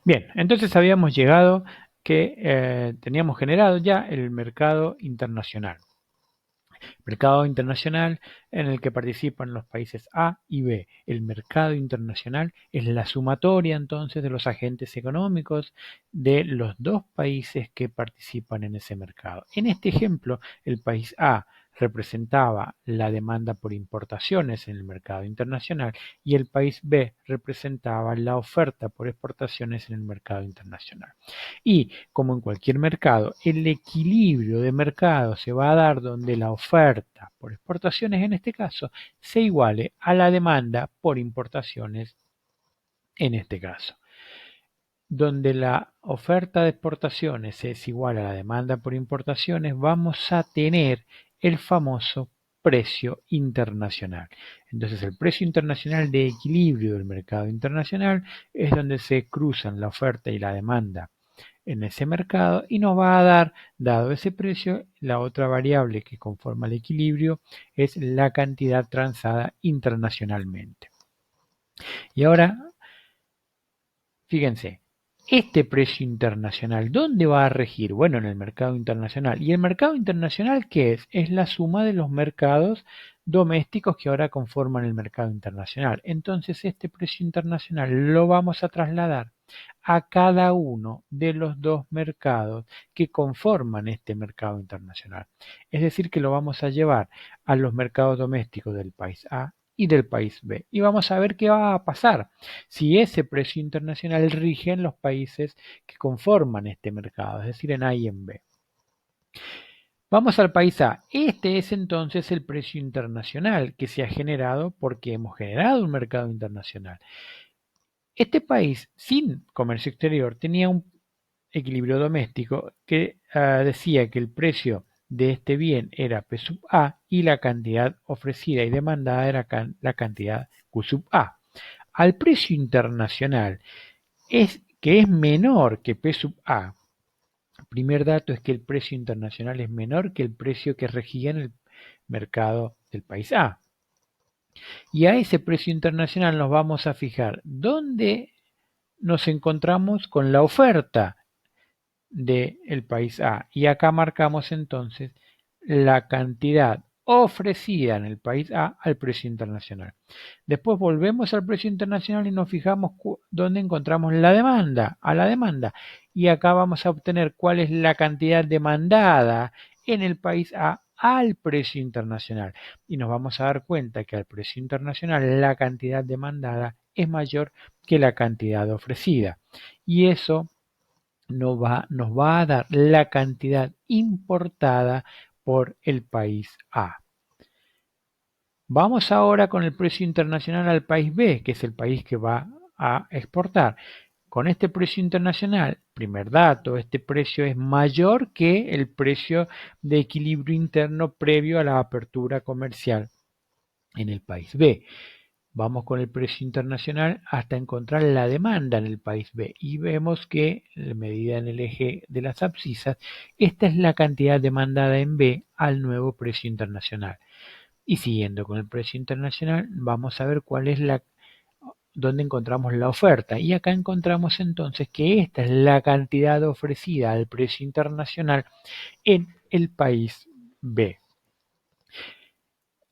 Bien, entonces habíamos llegado que teníamos generado ya el mercado internacional. Mercado internacional en el que participan los países A y B. El mercado internacional es la sumatoria entonces de los agentes económicos de los dos países que participan en ese mercado. En este ejemplo, el país A representaba la demanda por importaciones en el mercado internacional y el país B representaba la oferta por exportaciones en el mercado internacional. Y como en cualquier mercado, el equilibrio de mercado se va a dar donde la oferta por exportaciones, en este caso, se iguale a la demanda por importaciones, en este caso. Donde la oferta de exportaciones es igual a la demanda por importaciones, vamos a tener el famoso precio internacional. Entonces el precio internacional de equilibrio del mercado internacional es donde se cruzan la oferta y la demanda en ese mercado y nos va a dar, dado ese precio, la otra variable que conforma el equilibrio es la cantidad transada internacionalmente. Y ahora, fíjense, este precio internacional, ¿dónde va a regir? Bueno, en el mercado internacional. ¿Y el mercado internacional qué es? Es la suma de los mercados domésticos que ahora conforman el mercado internacional. Entonces, este precio internacional lo vamos a trasladar a cada uno de los dos mercados que conforman este mercado internacional. Es decir, que lo vamos a llevar a los mercados domésticos del país A y del país B. Y vamos a ver qué va a pasar si ese precio internacional rige en los países que conforman este mercado, es decir, en A y en B. Vamos al país A. Este es entonces el precio internacional que se ha generado porque hemos generado un mercado internacional. Este país sin comercio exterior tenía un equilibrio doméstico que decía que el precio de este bien era P sub A y la cantidad ofrecida y demandada era la cantidad Q sub A. Al precio internacional que es menor que P sub A. El primer dato es que el precio internacional es menor que el precio que regía en el mercado del país A. Y a ese precio internacional nos vamos a fijar dónde nos encontramos con la oferta del país A. Y acá marcamos entonces la cantidad ofrecida en el país A al precio internacional. Después volvemos al precio internacional y nos fijamos dónde encontramos la demanda, a la demanda. Y acá vamos a obtener cuál es la cantidad demandada en el país A al precio internacional. Y nos vamos a dar cuenta que al precio internacional la cantidad demandada es mayor que la cantidad ofrecida. Y eso nos va a dar la cantidad importada por el país A. Vamos ahora con el precio internacional al país B, que es el país que va a exportar. Con este precio internacional, primer dato, este precio es mayor que el precio de equilibrio interno previo a la apertura comercial en el país B. Vamos con el precio internacional hasta encontrar la demanda en el país B y vemos que, medida en el eje de las abscisas, esta es la cantidad demandada en B al nuevo precio internacional. Y siguiendo con el precio internacional, vamos a ver cuál es dónde encontramos la oferta. Y acá encontramos entonces que esta es la cantidad ofrecida al precio internacional en el país B.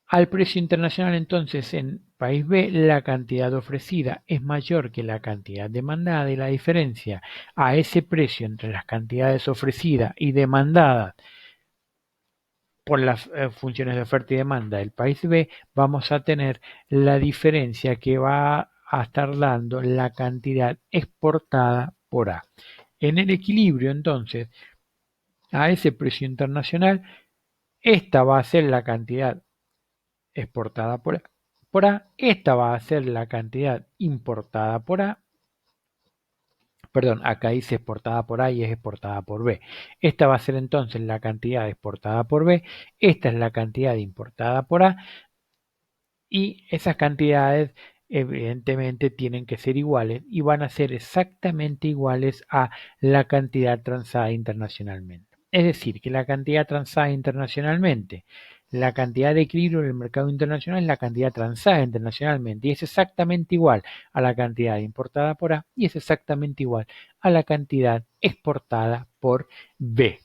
Al precio internacional entonces en país B la cantidad ofrecida es mayor que la cantidad demandada y la diferencia a ese precio entre las cantidades ofrecidas y demandadas por las funciones de oferta y demanda del país B, vamos a tener la diferencia que va a estar dando la cantidad exportada por A. En el equilibrio entonces a ese precio internacional, esta va a ser la cantidad exportada por A, esta va a ser la cantidad importada por A, perdón, acá dice exportada por A y es exportada por B. Esta va a ser entonces la cantidad exportada por B, esta es la cantidad importada por A y esas cantidades evidentemente tienen que ser iguales y van a ser exactamente iguales a la cantidad transada internacionalmente. Es decir, que la cantidad transada internacionalmente la cantidad de equilibrio en el mercado internacional es la cantidad transada internacionalmente y es exactamente igual a la cantidad importada por A y es exactamente igual a la cantidad exportada por B.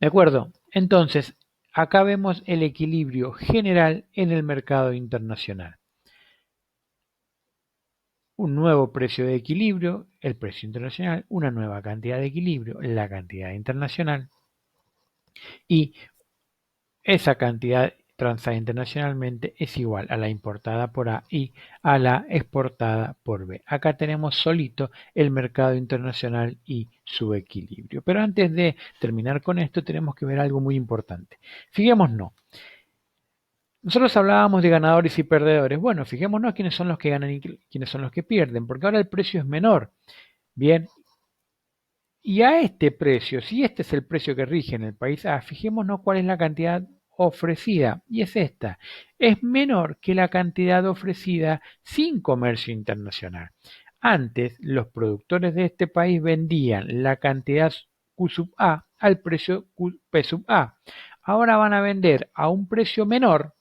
¿De acuerdo? Entonces, acá vemos el equilibrio general en el mercado internacional. Un nuevo precio de equilibrio, el precio internacional, una nueva cantidad de equilibrio, la cantidad internacional, y esa cantidad transada internacionalmente es igual a la importada por A y a la exportada por B. Acá tenemos solito el mercado internacional y su equilibrio. Pero antes de terminar con esto tenemos que ver algo muy importante. Fijémonos, nosotros hablábamos de ganadores y perdedores. Bueno, fijémonos quiénes son los que ganan y quiénes son los que pierden, porque ahora el precio es menor. Bien, y a este precio, si este es el precio que rige en el país A, fijémonos cuál es la cantidad ofrecida, y es esta. Es menor que la cantidad ofrecida sin comercio internacional. Antes, los productores de este país vendían la cantidad Q sub A al precio P sub A. Ahora van a vender a un precio menor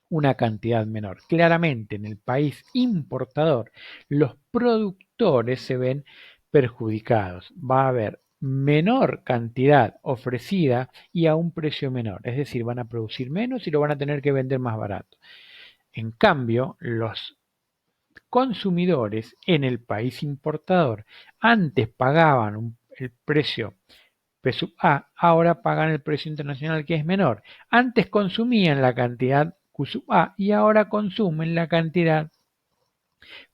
una cantidad menor. Claramente, en el país importador, los productores se ven perjudicados. Va a haber menor cantidad ofrecida y a un precio menor. Es decir, van a producir menos y lo van a tener que vender más barato. En cambio, los consumidores en el país importador antes pagaban el precio P sub A, ahora pagan el precio internacional que es menor. Antes consumían la cantidad Q sub A y ahora consumen la cantidad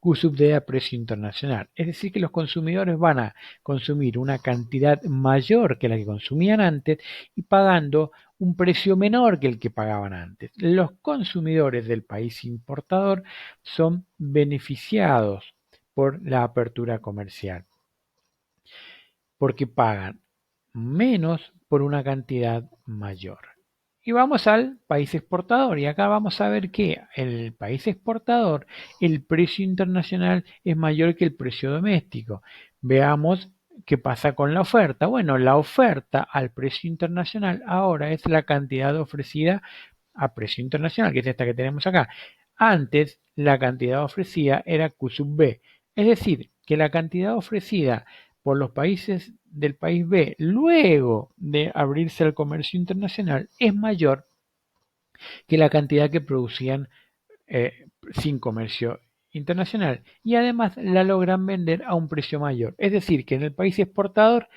Q sub D a precio internacional. Es decir, que los consumidores van a consumir una cantidad mayor que la que consumían antes y pagando un precio menor que el que pagaban antes. Los consumidores del país importador son beneficiados por la apertura comercial porque pagan menos por una cantidad mayor. Y vamos al país exportador y acá vamos a ver que en el país exportador el precio internacional es mayor que el precio doméstico. Veamos qué pasa con la oferta. Bueno, la oferta al precio internacional ahora es la cantidad ofrecida a precio internacional, que es esta que tenemos acá. Antes la cantidad ofrecida era Q sub B, es decir, que la cantidad ofrecida por los países del país B luego de abrirse al comercio internacional es mayor que la cantidad que producían sin comercio internacional y además la logran vender a un precio mayor. Es decir, que en el país exportador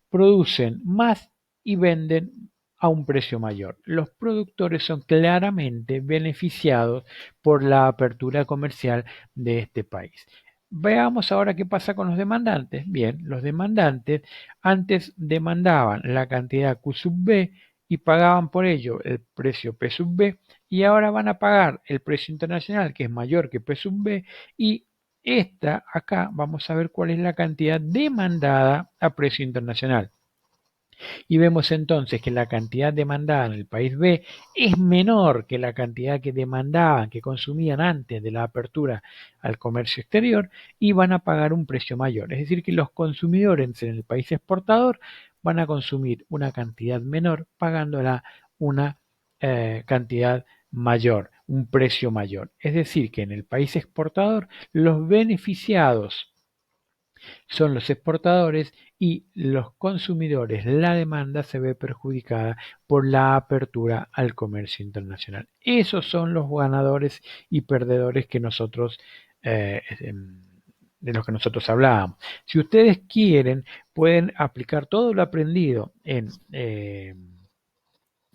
producen más y venden a un precio mayor. Los productores son claramente beneficiados por la apertura comercial de este país. Veamos ahora qué pasa con los demandantes. Bien, los demandantes antes demandaban la cantidad Q sub B y pagaban por ello el precio P sub B y ahora van a pagar el precio internacional que es mayor que P sub B y esta acá vamos a ver cuál es la cantidad demandada a precio internacional. Y vemos entonces que la cantidad demandada en el país B es menor que la cantidad que demandaban, que consumían antes de la apertura al comercio exterior y van a pagar un precio mayor. Es decir, que los consumidores en el país exportador van a consumir una cantidad menor pagándola una cantidad mayor, un precio mayor. Es decir, que en el país exportador los beneficiados son los exportadores y los consumidores. La demanda se ve perjudicada por la apertura al comercio internacional. Esos son los ganadores y perdedores que nosotros de los que nosotros hablábamos. Si ustedes quieren, pueden aplicar todo lo aprendido en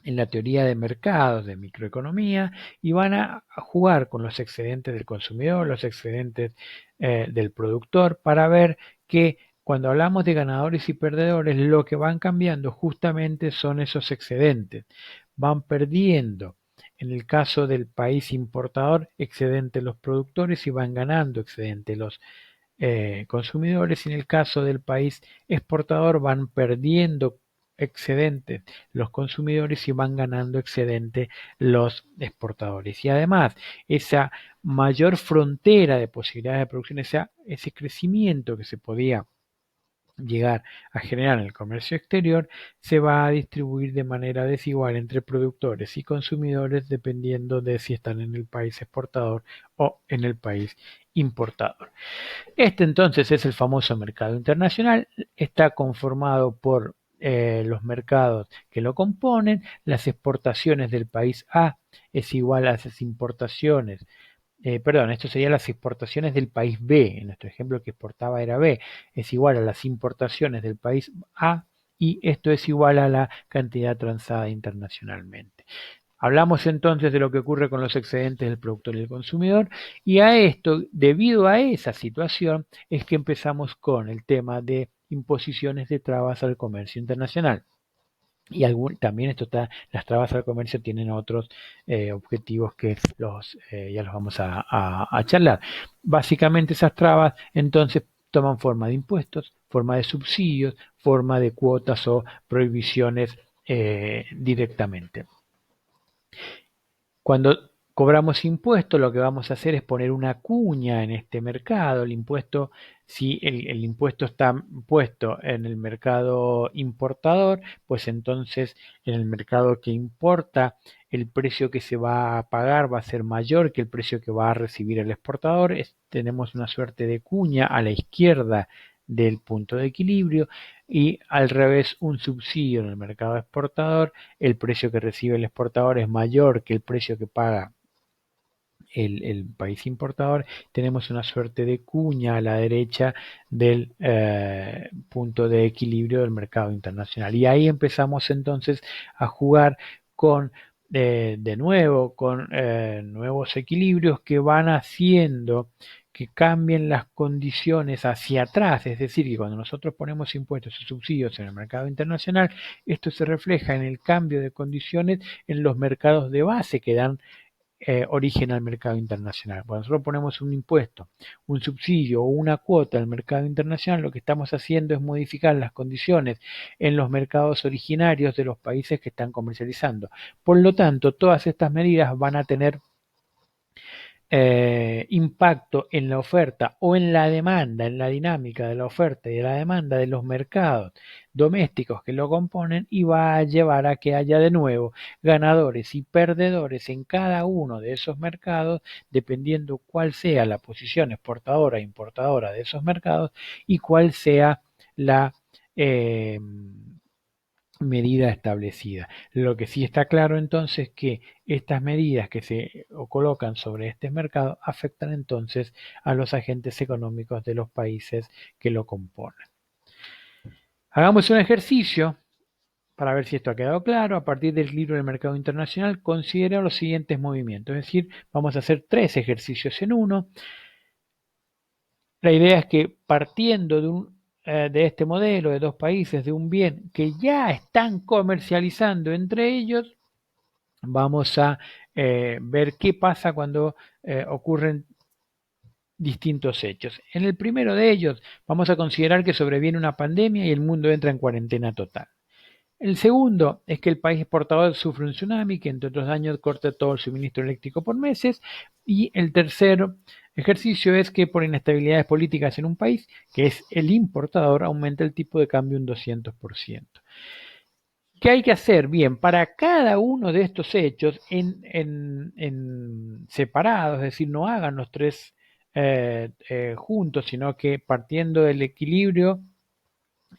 la teoría de mercados, de microeconomía, y van a jugar con los excedentes del consumidor, los excedentes del productor, para ver que cuando hablamos de ganadores y perdedores, lo que van cambiando justamente son esos excedentes. Van perdiendo, en el caso del país importador, excedente los productores y van ganando excedente los consumidores, y en el caso del país exportador van perdiendo excedente los consumidores y van ganando excedente los exportadores. Y además, esa mayor frontera de posibilidades de producción, ese crecimiento que se podía llegar a generar en el comercio exterior, se va a distribuir de manera desigual entre productores y consumidores dependiendo de si están en el país exportador o en el país importador. Este entonces es el famoso mercado internacional, está conformado por los mercados que lo componen, las exportaciones del país A es igual a las importaciones, perdón, esto sería las exportaciones del país B, en nuestro ejemplo que exportaba era B, es igual a las importaciones del país A y esto es igual a la cantidad transada internacionalmente. Hablamos entonces de lo que ocurre con los excedentes del productor y el consumidor y a esto, debido a esa situación, es que empezamos con el tema de imposiciones de trabas al comercio internacional. Y también esto está, las trabas al comercio tienen otros objetivos que ya los vamos a charlar. Básicamente esas trabas entonces toman forma de impuestos, forma de subsidios, forma de cuotas o prohibiciones directamente. Cuando cobramos impuestos, lo que vamos a hacer es poner una cuña en este mercado. El impuesto, si el impuesto está puesto en el mercado importador, pues entonces en el mercado que importa, el precio que se va a pagar va a ser mayor que el precio que va a recibir el exportador. Tenemos una suerte de cuña a la izquierda del punto de equilibrio y al revés un subsidio en el mercado exportador, el precio que recibe el exportador es mayor que el precio que paga el país importador, tenemos una suerte de cuña a la derecha del punto de equilibrio del mercado internacional. Y ahí empezamos entonces a jugar con, de nuevo, con nuevos equilibrios que van haciendo que cambien las condiciones hacia atrás, es decir, que cuando nosotros ponemos impuestos y subsidios en el mercado internacional, esto se refleja en el cambio de condiciones en los mercados de base que dan origen al mercado internacional. Cuando nosotros ponemos un impuesto, un subsidio o una cuota al mercado internacional, lo que estamos haciendo es modificar las condiciones en los mercados originarios de los países que están comercializando. Por lo tanto, todas estas medidas van a tener impacto en la oferta o en la demanda, en la dinámica de la oferta y de la demanda de los mercados domésticos que lo componen y va a llevar a que haya de nuevo ganadores y perdedores en cada uno de esos mercados, dependiendo cuál sea la posición exportadora e importadora de esos mercados y cuál sea la medida establecida. Lo que sí está claro entonces que estas medidas que se colocan sobre este mercado afectan entonces a los agentes económicos de los países que lo componen. Hagamos un ejercicio para ver si esto ha quedado claro. A partir del libro del mercado internacional, considera los siguientes movimientos. Es decir, vamos a hacer 3 ejercicios en uno. La idea es que partiendo de este modelo de 2 países, de un bien que ya están comercializando entre ellos, vamos a ver qué pasa cuando ocurren distintos hechos. En el primero de ellos vamos a considerar que sobreviene una pandemia y el mundo entra en cuarentena total. El segundo es que el país exportador sufre un tsunami que entre otros daños corta todo el suministro eléctrico por meses. Y el tercer ejercicio es que por inestabilidades políticas en un país, que es el importador, aumenta el tipo de cambio un 200%. ¿Qué hay que hacer? Bien, para cada uno de estos hechos en separados, es decir, no hagan los 3 juntos, sino que partiendo del equilibrio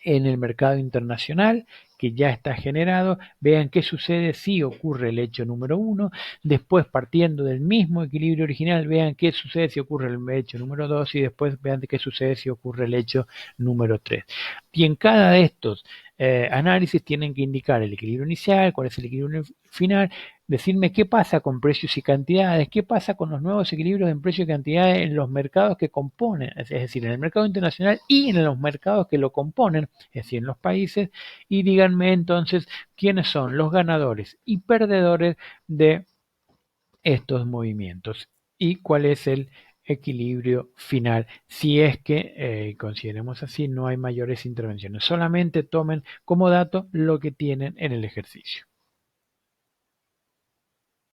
en el mercado internacional que ya está generado, vean qué sucede si ocurre el hecho número 1, después partiendo del mismo equilibrio original, vean qué sucede si ocurre el hecho número 2 y después vean qué sucede si ocurre el hecho número 3. Y en cada de estos análisis tienen que indicar el equilibrio inicial, cuál es el equilibrio final, decirme qué pasa con precios y cantidades, qué pasa con los nuevos equilibrios en precios y cantidades en los mercados que componen, es decir, en el mercado internacional y en los mercados que lo componen, es decir, en los países, y díganme entonces quiénes son los ganadores y perdedores de estos movimientos y cuál es el equilibrio final. Si es que, consideremos así, no hay mayores intervenciones, solamente tomen como dato lo que tienen en el ejercicio.